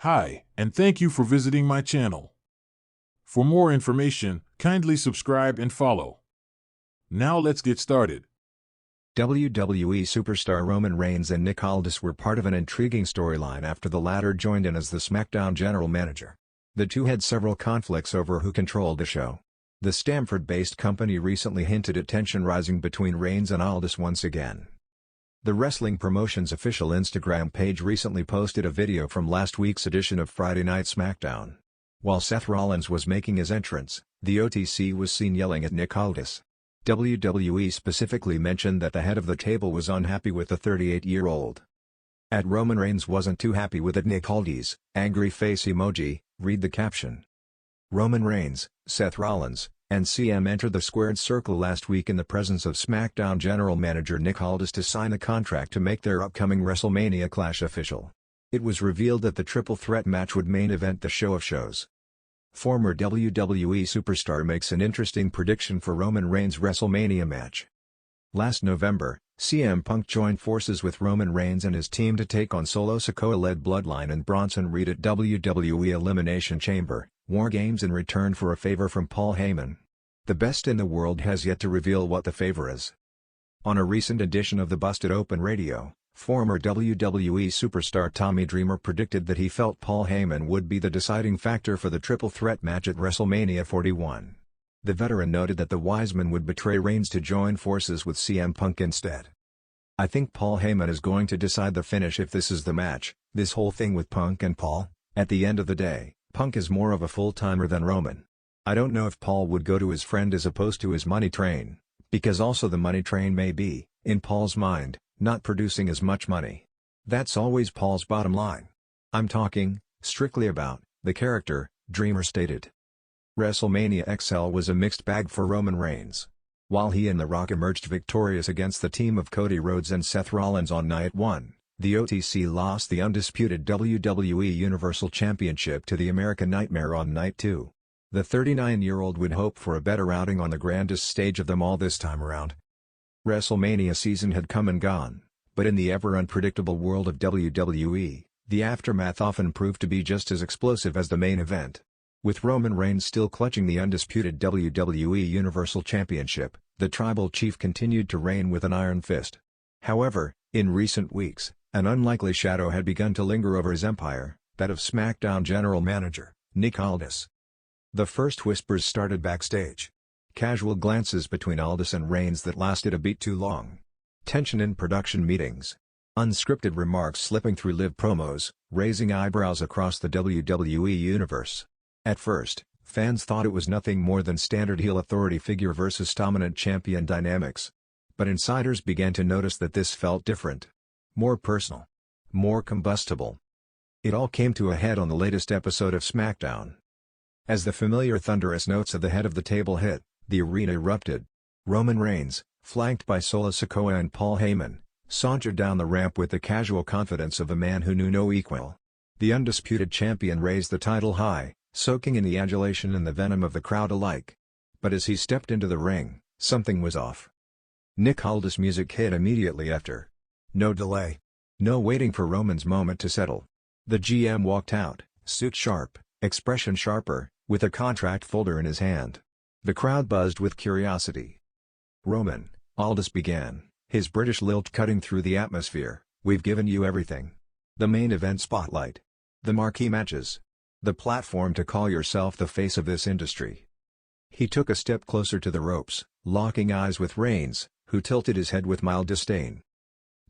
Hi, and thank you for visiting my channel. For more information, kindly subscribe and follow. Now let's get started. WWE superstar Roman Reigns and Nick Aldis were part of an intriguing storyline after the latter joined in as the SmackDown general manager. The two had several conflicts over who controlled the show. The Stamford-based company recently hinted at tension rising between Reigns and Aldis once again. The wrestling promotion's official Instagram page recently posted a video from last week's edition of Friday Night SmackDown. While Seth Rollins was making his entrance, the OTC was seen yelling at Nick Aldis. WWE specifically mentioned that the head of the table was unhappy with the 38-year-old. At Roman Reigns wasn't too happy with it. Nick Aldis, angry face emoji, read the caption. Roman Reigns, Seth Rollins, and CM entered the squared circle last week in the presence of SmackDown general manager Nick Aldis to sign a contract to make their upcoming WrestleMania clash official. It was revealed that the triple threat match would main event the show of shows. Former WWE superstar makes an interesting prediction for Roman Reigns' WrestleMania match. Last November, CM Punk joined forces with Roman Reigns and his team to take on Solo Sikoa-led Bloodline and Bronson Reed at WWE Elimination Chamber, War Games in return for a favor from Paul Heyman. The best in the world has yet to reveal what the favor is. On a recent edition of the Busted Open Radio, former WWE superstar Tommy Dreamer predicted that he felt Paul Heyman would be the deciding factor for the triple threat match at WrestleMania 41. The veteran noted that the Wiseman would betray Reigns to join forces with CM Punk instead. I think Paul Heyman is going to decide the finish if this is the match. This whole thing with Punk and Paul, at the end of the day, Punk is more of a full-timer than Roman. I don't know if Paul would go to his friend as opposed to his money train, because also the money train may be, in Paul's mind, not producing as much money. That's always Paul's bottom line. I'm talking, strictly about, the character, Dreamer stated. WrestleMania XL was a mixed bag for Roman Reigns. While he and The Rock emerged victorious against the team of Cody Rhodes and Seth Rollins on Night 1, the OTC lost the undisputed WWE Universal Championship to the American Nightmare on Night 2. The 39-year-old would hope for a better outing on the grandest stage of them all this time around. WrestleMania season had come and gone, but in the ever-unpredictable world of WWE, the aftermath often proved to be just as explosive as the main event. With Roman Reigns still clutching the undisputed WWE Universal Championship, the Tribal Chief continued to reign with an iron fist. However, in recent weeks, an unlikely shadow had begun to linger over his empire, that of SmackDown general manager, Nick Aldis. The first whispers started backstage. Casual glances between Aldis and Reigns that lasted a beat too long. Tension in production meetings. Unscripted remarks slipping through live promos, raising eyebrows across the WWE universe. At first, fans thought it was nothing more than standard heel authority figure versus dominant champion dynamics. But insiders began to notice that this felt different. More personal. More combustible. It all came to a head on the latest episode of SmackDown. As the familiar thunderous notes of the head of the table hit, the arena erupted. Roman Reigns, flanked by Solo Sikoa and Paul Heyman, sauntered down the ramp with the casual confidence of a man who knew no equal. The undisputed champion raised the title high, soaking in the adulation and the venom of the crowd alike. But as he stepped into the ring, something was off. Nick Aldis' music hit immediately after. No delay. No waiting for Roman's moment to settle. The GM walked out, suit sharp, expression sharper, with a contract folder in his hand. The crowd buzzed with curiosity. Roman, Aldis began, his British lilt cutting through the atmosphere. We've given you everything. The main event spotlight. The marquee matches. The platform to call yourself the face of this industry. He took a step closer to the ropes, locking eyes with Reigns, who tilted his head with mild disdain.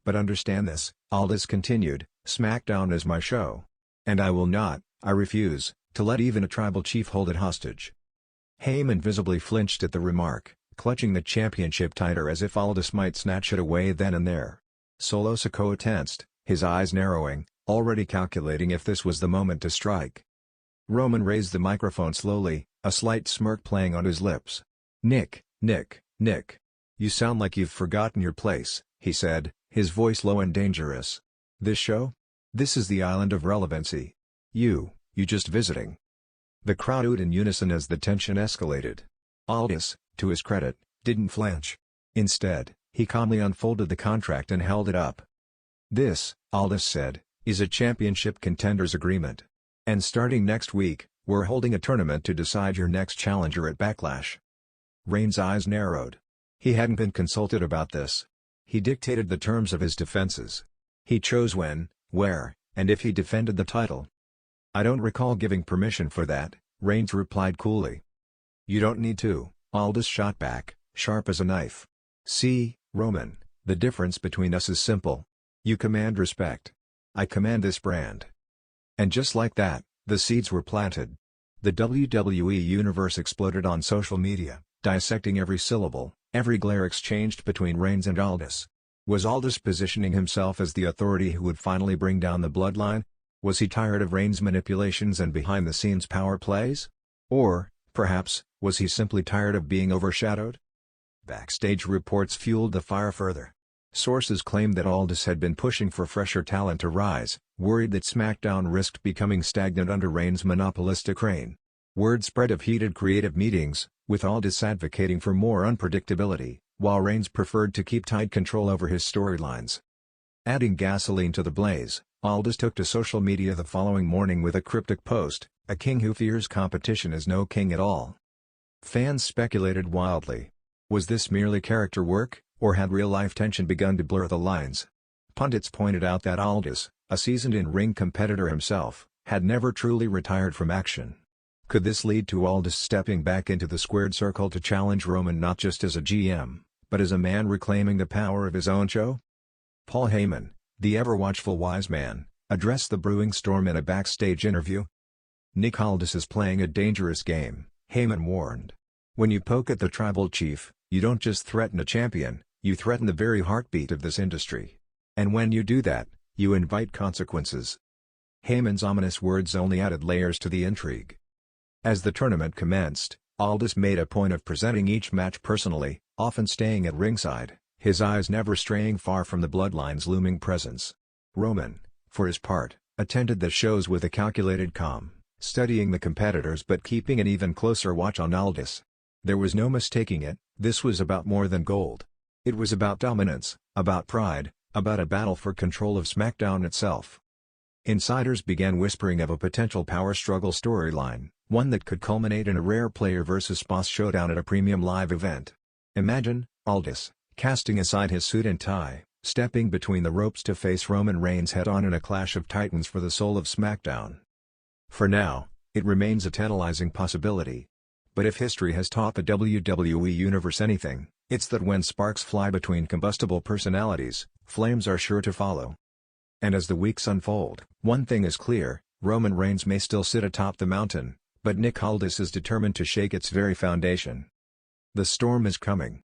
But understand this, Aldis continued, SmackDown is my show. And I will not, I refuse, to let even a tribal chief hold it hostage. Heyman visibly flinched at the remark, clutching the championship tighter as if Aldis might snatch it away then and there. Solo Sikoa tensed, his eyes narrowing, already calculating if this was the moment to strike. Roman raised the microphone slowly, a slight smirk playing on his lips. Nick, you sound like you've forgotten your place, he said, his voice low and dangerous. This show? This is the island of relevancy. You just visiting. The crowd oohed in unison as the tension escalated. Aldis, to his credit, didn't flinch. Instead, he calmly unfolded the contract and held it up. This, Aldis said, is a championship contenders agreement. And starting next week, we're holding a tournament to decide your next challenger at Backlash." Reigns' eyes narrowed. He hadn't been consulted about this. He dictated the terms of his defenses. He chose when, where, and if he defended the title. "I don't recall giving permission for that," Reigns replied coolly. "You don't need to," Aldis shot back, sharp as a knife. "See, Roman, the difference between us is simple. You command respect. I command this brand." And just like that, the seeds were planted. The WWE Universe exploded on social media, dissecting every syllable, every glare exchanged between Reigns and Aldis. Was Aldis positioning himself as the authority who would finally bring down the bloodline? Was he tired of Reigns' manipulations and behind-the-scenes power plays? Or, perhaps, was he simply tired of being overshadowed? Backstage reports fueled the fire further. Sources claimed that Aldis had been pushing for fresher talent to rise, worried that SmackDown risked becoming stagnant under Reigns' monopolistic reign. Word spread of heated creative meetings, with Aldis advocating for more unpredictability, while Reigns preferred to keep tight control over his storylines. Adding gasoline to the blaze, Aldis took to social media the following morning with a cryptic post, "A king who fears competition is no king at all." Fans speculated wildly. Was this merely character work, or had real-life tension begun to blur the lines? Pundits pointed out that Aldis, a seasoned in-ring competitor himself, had never truly retired from action. Could this lead to Aldis stepping back into the squared circle to challenge Roman not just as a GM, but as a man reclaiming the power of his own show? Paul Heyman, the ever-watchful wise man, addressed the brewing storm in a backstage interview. "Nick Aldis is playing a dangerous game," Heyman warned. "When you poke at the tribal chief, you don't just threaten a champion, you threaten the very heartbeat of this industry. And when you do that, you invite consequences." Heyman's ominous words only added layers to the intrigue. As the tournament commenced, Aldis made a point of presenting each match personally, often staying at ringside, his eyes never straying far from the bloodline's looming presence. Roman, for his part, attended the shows with a calculated calm, studying the competitors but keeping an even closer watch on Aldis. There was no mistaking it, this was about more than gold. It was about dominance, about pride, about a battle for control of SmackDown itself. Insiders began whispering of a potential power struggle storyline, one that could culminate in a rare player versus boss showdown at a premium live event. Imagine, Aldis, casting aside his suit and tie, stepping between the ropes to face Roman Reigns head-on in a clash of titans for the soul of SmackDown. For now, it remains a tantalizing possibility. But if history has taught the WWE Universe anything, it's that when sparks fly between combustible personalities, flames are sure to follow. And as the weeks unfold, one thing is clear, Roman Reigns may still sit atop the mountain, but Nick Aldis is determined to shake its very foundation. The storm is coming.